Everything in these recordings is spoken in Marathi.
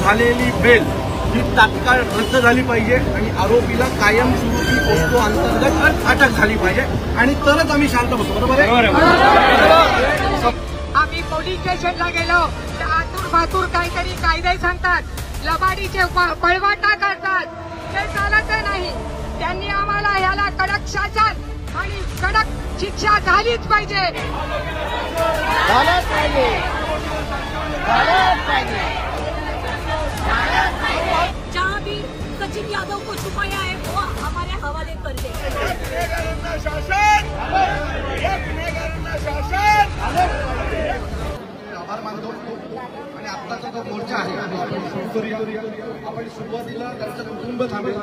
झालेली बेल ही तात्काळ रद्द झाली पाहिजे आणि आरोपीला कायमस्वरूपी पोस्को अंतर्गत अटक झाली पाहिजे आणि तरच आम्ही शांत बसू. बरोबर आहे. आम्ही पोलीस स्टेशनला गेलो तर आतूर फातूर काहीतरी कायदे सांगतात, लबाडीचे पळवाटा करतात, ते चालत नाही. त्यांनी आम्हाला याला कडक शासन आणि कडक शिक्षा झालीच पाहिजे. जहाँ भी सचिन यादव को छुपाया है वो हमारे हवाले कर दे. आभार मानतो आणि आत्ताचा जो मोर्चा आहे आपण सुरुवातीला त्यांचं कुटुंब थांबेल,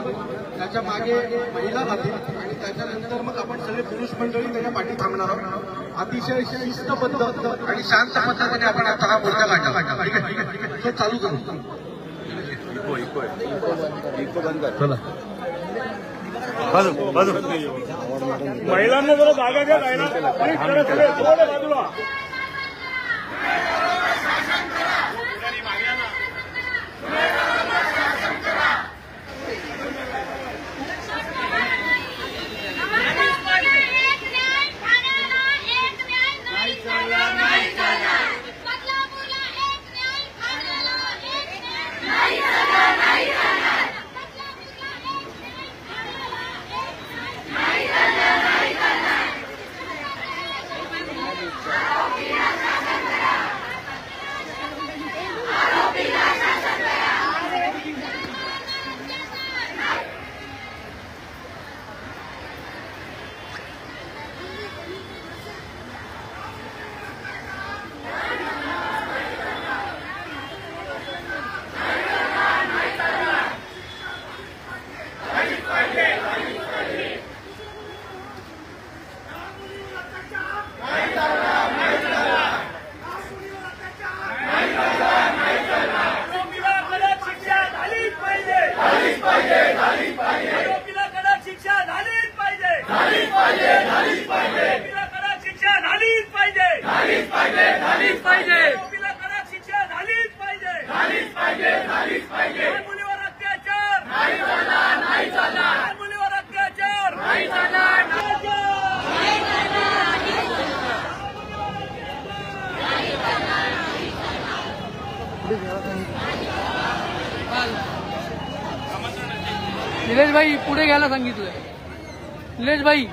त्याच्या मागे महिला जातील आणि त्याच्यानंतर मग आपण सगळे पुरुष मंडळी त्याच्या पाठी थांबणार आहोत. अतिशय शिस्तबद्ध आणि शांत पद्धतीने आपण आता हा मोर्चा काढणार. ठीक आहे, तो चालू करू. महिलांना जरा जागा द्या. बाजूला निलेश भाई पुढे घ्यायला सांगितलंय. निलेश भाई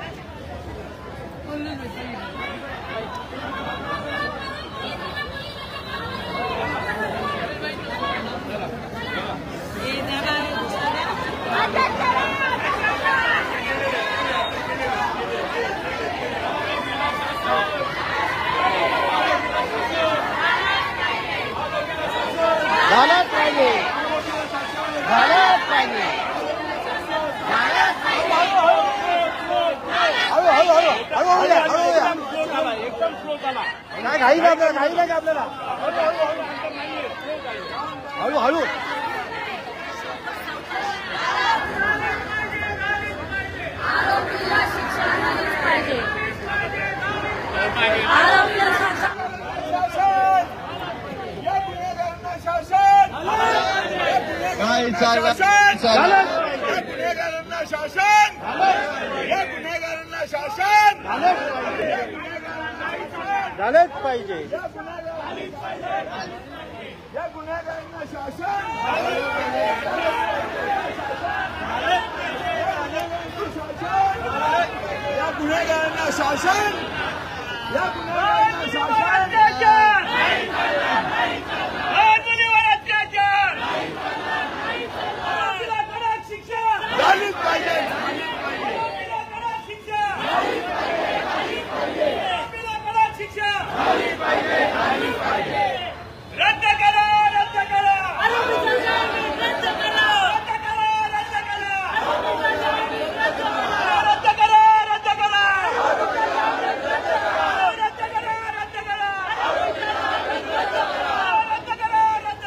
आपल्याला हळू गुन्हेगारांना शासन, या गुन्हेगारांना शासन झालेच पाहिजे. या गुन्हेगारांना शासन, या गुन्हेगारांना शासन, या गुन्हेगारांना शासन. झालीच पाहिजे. रद्द करा, रद्द करा,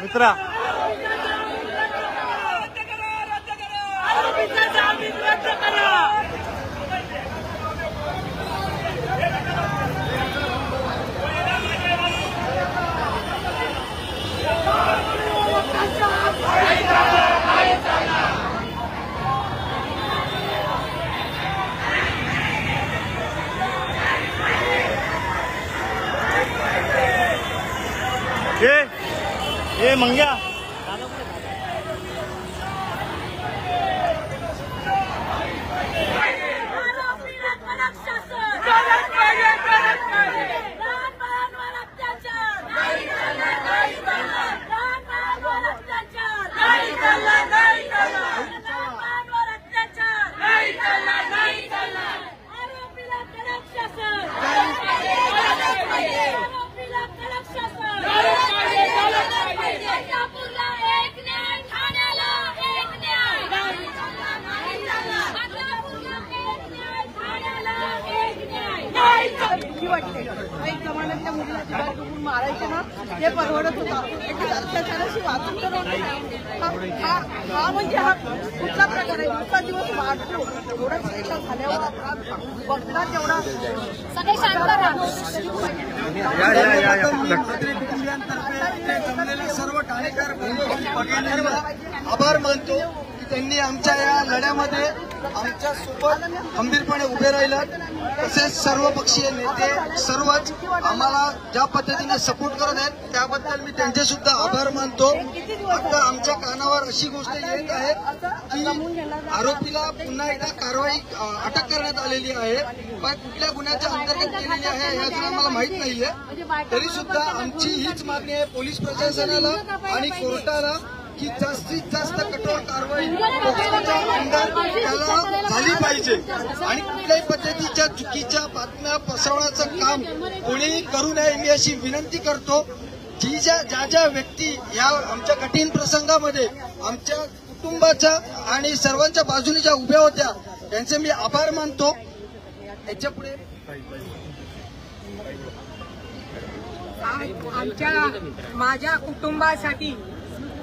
मित्रा ए मंग्या आरोपीला कडक शासन लहान अत्याचार नाही चालणार, नाही चालणार. लहान अत्याचार नाही चालणार, नाही चालणार. लहान अत्याचार नाही चालणार, नाही चालणार. आरोपीला कडक शासन आरोपीला कडक शासन बदलापूरला एक न्याय, ठाण्याला एक न्याय. बदलापूरला एक न्याय, ठाण्याला एक न्याय. भीती वाटते. काही जमान्यातल्या मुलीला जिवात डुबून मारायचे ना, ते परवडत होतं. अत्याचाराशी वाचून तर होतं. हा म्हणजे हा कुठला प्रकार आहे? दुसरा दिवस वाढतो. एवढा शिक्षा झाल्यावर अपराध बघणार तेवढा सगळे शांत राहा. मुख्यमंत्री कुटुंबियांतर्फे इथे जमलेले सर्व ठाणेकर भगिनींना आभार मानतो की त्यांनी आमच्या या लढ्यामध्ये आमच्या सोबत खंबीरपणे उभे राहिलात. तसेच सर्व पक्षीय नेते सर्वच आम्हाला ज्या पद्धतीने सपोर्ट करत आहेत त्याबद्दल मी त्यांचे सुद्धा आभार मानतो. आता आमच्या कानावर अशी गोष्ट येत आहे की आरोपीला पुन्हा एकदा कारवाई अटक करण्यात आलेली आहे, पण कुठल्या गुन्ह्याच्या अंतर्गत केलेली आहे हे अजून आम्हाला माहित नाहीये. तरी सुद्धा आमची हीच मागणी आहे पोलीस प्रशासनाला आणि कोर्टाला की जास्तीत जास्त कठोर कारवाई पोलिसांच्या अंडर त्याला झाली पाहिजे आणि कुठल्याही पद्धतीच्या चुकीच्या बातम्या पसरवण्याचं काम कोणीही करू नये मी अशी विनंती करतो. ज्या ज्या व्यक्ती या आमच्या कठीण प्रसंगामध्ये आमच्या कुटुंबाच्या आणि सर्वांच्या बाजूने ज्या उभ्या होत्या त्यांचे मी आभार मानतो. याच्या पुढे माझ्या कुटुंबासाठी,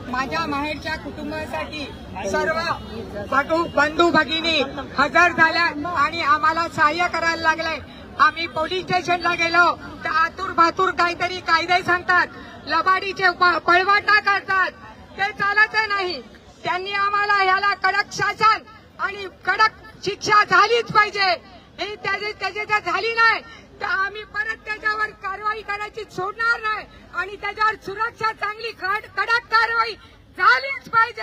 माझ्या माहेरच्या कुटुंबासाठी सर्व बंधू भगिनी हजर झाल्या आणि आम्हाला सहाय्य करायला लागले. आम्ही पोलीस स्टेशनला गेलो तर आतूर भातूर काहीतरी कायदे सांगतात, लबाडीचे पळवाटा करतात. ते चालत नाही. त्यांनी आम्हाला ह्याला कडक शासन आणि कडक शिक्षा झालीच पाहिजे. ही त्याची झाली नाही तर आम्ही परत त्याच्यावर कारवाई करायची सोडणार नाही आणि त्याच्यावर सुरक्षा चांगली कडक कारवाई झालीच पाहिजे.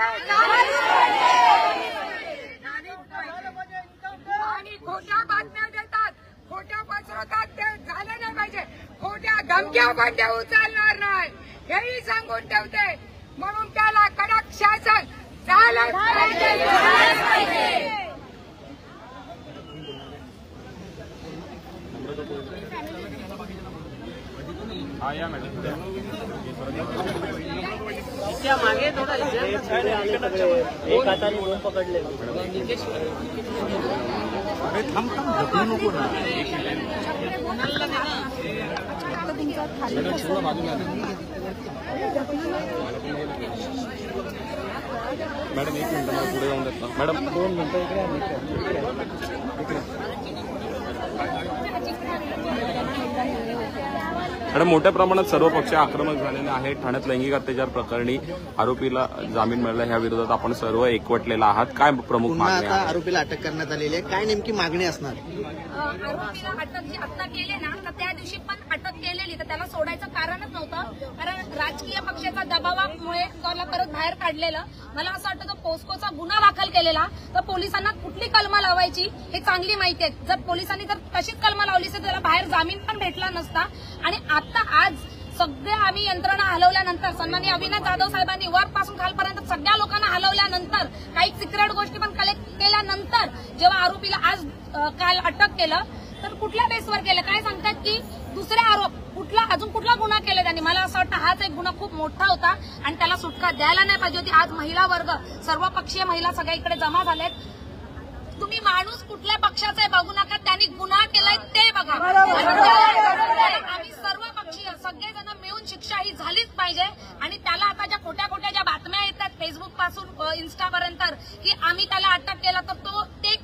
आणि खोट्या बातम्या देतात, खोट्या पसरवतात ते झालं नाही पाहिजे. खोट्या धमक्या पण देऊ चालणार नाही हेही सांगून ठेवते. म्हणून त्याला कडक शासन झालंच पाहिजे. मागे थोडा एक हाताने दोन पकडले. नको ना मॅडम एक मिनिट मला पुढे जाऊन देत ना मॅडम 2 मिनिटं इकडे मॅडम मोठ्या प्रमाणात सर्व पक्ष आक्रमक झालेले आहेत. ठाण्यात लैंगिक अत्याचार प्रकरणी आरोपीला जामीन मिळाला ह्या विरोधात आपण सर्व एकवटलेला आहात. काय प्रमुख मागणी आहे? आरोपीला अटक करण्यात आलेली आहे, काय नेमकी मागणी असणार? आरोपीला अटक जी आता केली ना तर त्या दिवशी पण अटक केलेली तर त्याला सोडायचं कारणच नव्हतं. कारण राजकीय पक्षाच्या दबावामुळे त्याला परत बाहेर काढलेलं. मला असं वाटतं तो पोस्कोचा गुन्हा दाखल केलेला तर पोलिसांना कुठली कलमं लावायची हे चांगली माहिती आहे. जर पोलिसांनी जर तशीच कलमं लावली तर त्याला बाहेर जामीन पण भेटला नसता. आणि आता आज सगळे आम्ही यंत्रणा हलवल्यानंतर सन्माननीय अविनाश जाधव साहेबांनी वरपासून खालपर्यंत सगळ्या लोकांना हलवल्यानंतर काही सिक्रेट गोष्टी पण कलेक्ट केल्यानंतर जेव्हा आरोपीला आज काल अटक केलं तर कुठल्या बेसवर केलं काय सांगतात की दुसरे आरोप अजून कुठला गुन्हा केला त्यांनी. मला असं वाटतं हाच एक गुन्हा खूप मोठा होता आणि त्याला सुटका द्यायला नाही पाहिजे होती. आज महिला वर्ग सर्व पक्षीय महिला सगळ्या इकडे जमा झालेत. तुम्ही माणूस कुठल्या पक्षाचा आहे बघू नका, त्यांनी गुन्हा केलाय ते बघा. आम्ही सर्व पक्षीय सगळेजण मिळून शिक्षा ही झालीच पाहिजे. आणि त्याला आता ज्या खोट्या खोट्या ज्या बातम्या येतात फेसबुक पासून इन्स्टापर्यंत की आम्ही त्याला अटक केला तर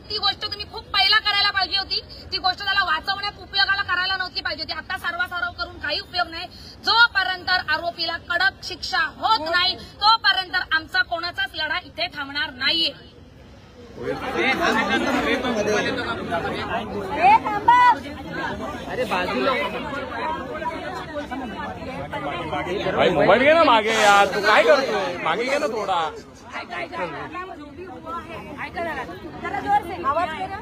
ती गोष्ट तुम्ही खूप पहिला करायला पाहिजे होती. ती गोष्ट त्याला वाचवण्यात उपयोगाला करायला नव्हती पाहिजे होती. आता सर्वासर्व करून काही उपयोग नाही. जोपर्यंत आरोपीला कडक शिक्षा होत नाही तोपर्यंत आमचा कोणाचाच लढा इथे थांबणार नाहीये. अरे बाजूला भाई मोबाईल घे ना मागे यार, तू काय करतोय? मागे घे ना थोडा. जो भी हुआ है, जरा जोर से आवाज करो,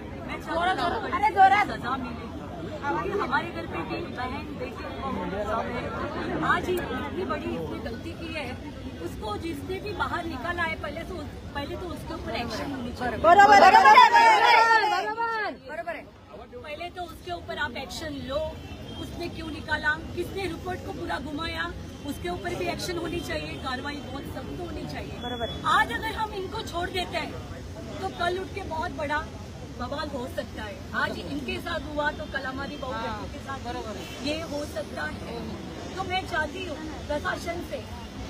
अरे जोरात सजा मिले। हमारे घर पे भी बहन बेटी सब है। आज ही इतनी बड़ी इसने गलती की है, उसको जिसने भी बाहर निकाला है पहले तो उसके ऊपर एक्शन होनी चाहिए। बराबर है। पहले तो उसके ऊपर आप एक्शन लो, उसने क्यों निकाला, किसने रिपोर्ट को पूरा घुमाया, उसके ऊपर भी एक्शन होनी चाहिए, कार्रवाई बहुत सख्त होनी चाहिए। बराबर। आज अगर हम इनको छोड़ देते हैं तो कल उठ के बहुत बड़ा बवाल हो सकता है। आज इनके साथ हुआ तो कल हमारी बहू के साथ ये हो सकता है। तो मैं चाहती हूँ प्रशासन से,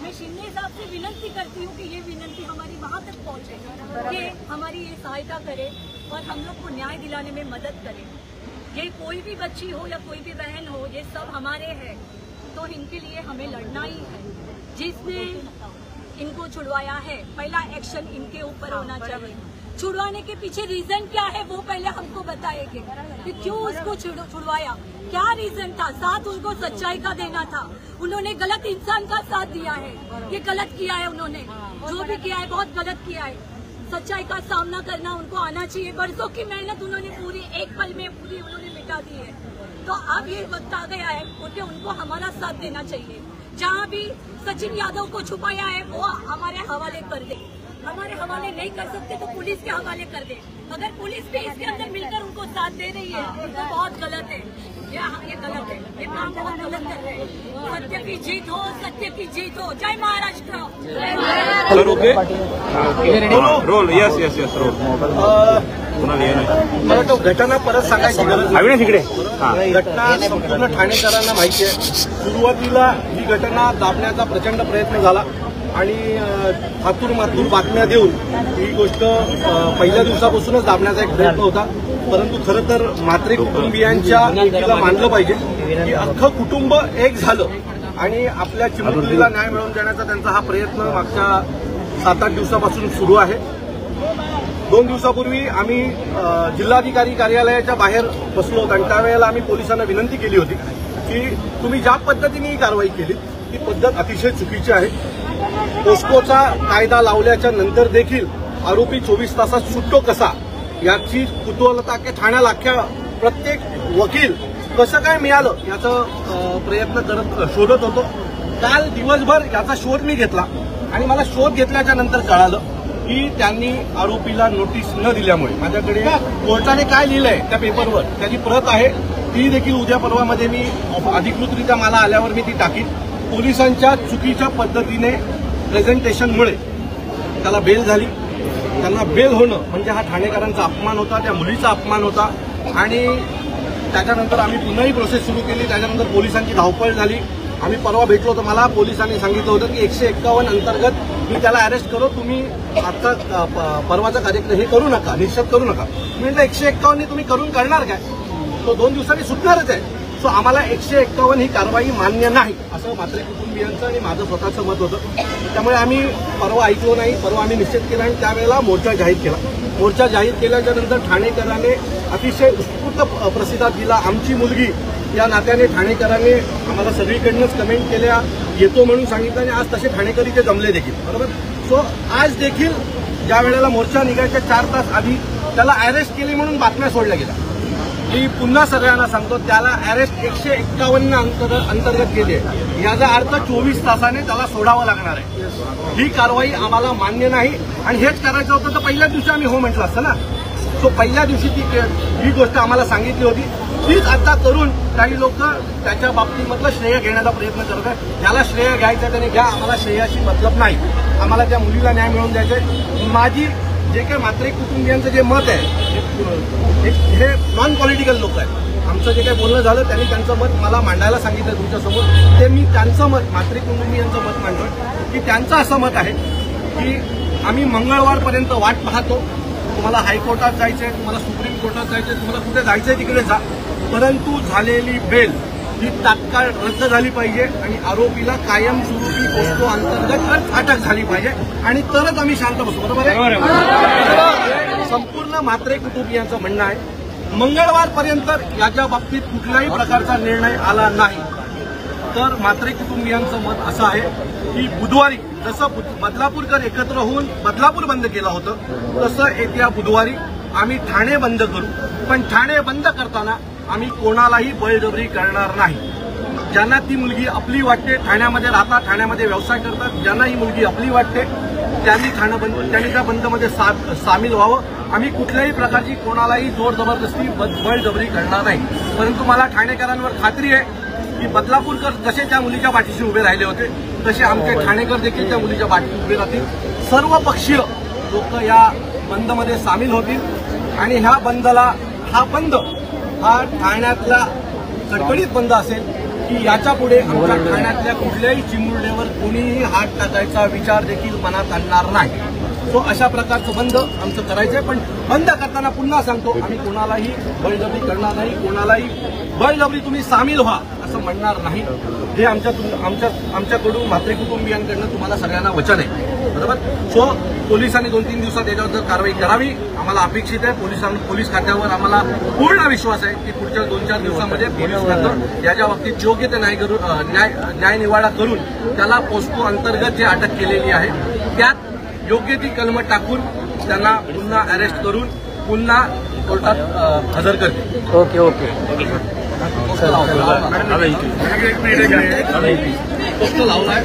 मैं शिंदे साहब से विनती करती हूँ कि ये विनती हमारी वहाँ तक पहुँचे कि हमारी ये सहायता करे और हम लोग को न्याय दिलाने में मदद करे। ये कोई भी बच्ची हो या कोई भी बहन हो, ये सब हमारे हैं, तो इनके लिए हमें लड़ना ही है। जिसने इनको छुड़वाया है पहला एक्शन इनके ऊपर होना चाहिए। छुड़वाने के पीछे रीजन क्या है वो पहले हमको बताएंगे कि क्यों उसको छुड़वाया, क्या रीजन था। साथ उनको सच्चाई का देना था, उन्होंने गलत इंसान का साथ दिया है, ये गलत किया है, उन्होंने जो भी किया है बहुत गलत किया है। सच्चाई का सामना करना उनको आना चाहिए। बरसों की मेहनत उन्होंने पूरी एक पल में पूरी उन्होंने मिटा दी है। तो अब ये वक्त आ गया है कि उनको हमारा साथ देना चाहिए। जहाँ भी सचिन यादव को छुपाया है वो हमारे हवाले कर दे, हमारे हवाले नहीं कर सकते तो पुलिस के हवाले कर दे। अगर पुलिस भी इसके अंदर मिलकर उनको साथ दे रही है तो बहुत गलत है, ये गलत है, ये काम बहुत गलत कर रहे हैं। सत्य की जीत हो, सत्य की जीत हो। जय महाराष्ट्र। Roll yes roll. मला तो घटना परत सांगायची गरज नाही. तिकडे घटना संपूर्ण ठाणेकरांना माहिती आहे. सुरुवातीला ही घटना दाबण्याचा प्रचंड प्रयत्न झाला आणि हातूर मातूर बातम्या देऊन ही गोष्ट पहिल्या दिवसापासूनच दाबण्याचा एक प्रयत्न होता. परंतु खरं तर म्हात्रे कुटुंबियांच्या एकीला मानलं पाहिजे की अख्खं कुटुंब एक झालं आणि आपल्या चिमुकलीला न्याय मिळवून देण्याचा त्यांचा हा प्रयत्न मागच्या 7-8 दिवसापासून सुरू आहे. 2 दिवसापूर्वी आम्ही जिल्हाधिकारी कार्यालयाच्या बाहेर बसलो होतो आणि त्यावेळेला आम्ही पोलिसांना विनंती केली होती की तुम्ही ज्या पद्धतीने ही कारवाई केली ती पद्धत अतिशय चुकीची आहे. पोस्कोचा कायदा लावल्याच्या नंतर देखील आरोपी 24 तासात सुटतो कसा याची कुतूहलता की ठाण्याला अख्ख्या प्रत्येक वकील कसं काय मिळालं याचा प्रयत्न करत शोधत होतो. काल दिवसभर याचा शोध मी घेतला आणि मला शोध घेतल्याच्या नंतर कळालं की त्यांनी आरोपीला नोटीस न दिल्यामुळे माझ्याकडे कोर्टाने काय लिहिलंय त्या पेपरवर त्याची प्रत आहे. ती देखील उद्या परवामध्ये मी अधिकृतरित्या मला आल्यावर मी ती टाकीन. पोलिसांच्या चुकीच्या पद्धतीने प्रेझेंटेशनमुळे त्याला बेल झाली. त्यांना बेल होणं म्हणजे हा ठाणेकरांचा अपमान होता, त्या मुलीचा अपमान होता आणि त्याच्यानंतर आम्ही पुन्हाही प्रोसेस सुरू केली. त्याच्यानंतर पोलिसांची धावपळ झाली. आम्ही परवा भेटलो तर मला पोलिसांनी सांगितलं होतं की 151 अंतर्गत मी त्याला अरेस्ट करू, तुम्ही आता परवाचा कार्यक्रम हे करू नका, निश्चित करू नका. मी म्हटलं 151 तुम्ही करून करणार काय, तो 2 दिवसांनी सुटणारच आहे. सो आम्हाला 151 ही कारवाई मान्य नाही असं म्हात्रे कुटुंबियांचं आणि माझं स्वतःचं मत होतं. त्यामुळे आम्ही परवा ऐकलो नाही. परवा आम्ही निश्चित केला आणि त्यावेळेला मोर्चा जाहीर केला. मोर्चा जाहीर केल्याच्या नंतर ठाणेकरांनी अतिशय उत्स्फूर्त प्रतिसाद दिला. आमची मुलगी या नात्याने ठाणेकरांनी आम्हाला सगळीकडनंच कमेंट केल्या, येतो म्हणून सांगितलं आणि आज तसे ठाणेकरी ते जमले देखील. बरोबर. सो आज देखील ज्या वेळेला मोर्चा निघायच्या 4 तास आधी त्याला अरेस्ट केली म्हणून बातम्या सोडल्या गेल्या. मी पुन्हा सगळ्यांना सांगतो त्याला अरेस्ट 151 अंतर्गत केली आहे. याचा अर्थ 24 तासाने त्याला सोडावं लागणार आहे. ही कारवाई आम्हाला मान्य नाही आणि हेच करायचं होतं तर पहिल्या दिवशी आम्ही हो म्हटलं असतं ना. सो पहिल्या दिवशी ही गोष्ट आम्हाला सांगितली होती. तीच आता करून काही लोक त्याच्या बाबतीमधलं श्रेय घेण्याचा प्रयत्न करत आहेत. ज्याला श्रेय घ्यायचं त्याने घ्या, आम्हाला श्रेयाशी मतलब नाही. आम्हाला त्या मुलीला न्याय मिळवून द्यायचंय. माझी जे काही म्हात्रे कुटुंबियांचं जे मत आहे हे नॉन पॉलिटिकल लोक आहेत. आमचं जे काही बोलणं झालं त्यांनी त्यांचं मत मला मांडायला सांगितलं तुमच्यासमोर. ते मी त्यांचं मत म्हात्रे कुटुंबियांचं मत मांडतोय की त्यांचं असं मत आहे की आम्ही मंगळवारपर्यंत वाट पाहतो. तुम्हाला हायकोर्टात जायचंय, तुम्हाला सुप्रीम कोर्टात जायचंय, तुम्हाला कुठे जायचंय तिकडे जा, परंतु झालेली बेल ही तात्काळ रद्द झाली पाहिजे आणि आरोपीला कायमस्वरूपी पोस्को अंतर्गत अटक झाली पाहिजे आणि तरच आम्ही शांत बसू. बरोबर आहे. संपूर्ण म्हात्रे कुटुंबियांचं म्हणणं आहे मंगळवारपर्यंत याच्या बाबतीत कुठल्याही प्रकारचा निर्णय आला नाही तर म्हात्रे कुटुंबियांचं मत असं आहे की बुधवारी जसं बदलापूरकर एकत्र होऊन बदलापूर बंद केलं होतं तसं येत्या बुधवारी आम्ही ठाणे बंद करू. पण ठाणे बंद करताना आम्ही कोणालाही बळजबरी करणार नाही. ज्यांना ती मुलगी आपली वाटते ठाण्यामध्ये राहतात, ठाण्यामध्ये व्यवसाय करतात, ज्यांना ही मुलगी आपली वाटते त्यांनी त्या बंदमध्ये सामील व्हावं. आम्ही कुठल्याही प्रकारची कोणालाही जोर जबरदस्ती बळजबरी करणार नाही. परंतु मला ठाणेकरांवर खात्री आहे की बदलापूरकर जसे त्या मुलीच्या पाठीशी उभे राहिले होते तसे आमचे ठाणेकर देखील त्या मुलीच्या पाठीशी उभे राहतील. सर्व पक्षीय लोक या बंदमध्ये सामील होतील आणि ह्या बंदला हा ठाण्यातला कडकडीत बंद असेल की याच्या पुढे आमच्या ठाण्यातल्या कुठल्याही चिमुरड्यावर कोणीही हात टाकायचा विचार देखील मनात आणणार नाही. सो अशा प्रकारचं बंद आमचं करायचंय. पण बंद करताना पुन्हा सांगतो आम्ही कोणालाही बळजबरी करणार नाही, कोणालाही बळजबरी तुम्ही सामील व्हा असं म्हणणार नाही. हे आमच्याकडून म्हात्रे कुटुंबियांकडनं तुम्हाला सगळ्यांना वचन आहे. बरोबर. सो पोलिसांनी 2-3 दिवसात याच्यावर कारवाई करावी आम्हाला अपेक्षित आहे. पोलीस खात्यावर आम्हाला पूर्ण विश्वास आहे की पुढच्या 2-4 दिवसामध्ये पोलीस खातं याच्या बाबतीत योग्य ते न्याय निवाडा करून त्याला पोस्को अंतर्गत जे अटक केलेली आहे त्यात योग्य ती कलमं टाकून त्यांना पुन्हा अरेस्ट करून पुन्हा कोर्टात हजर करते. ओके. पोस्को लावलाय.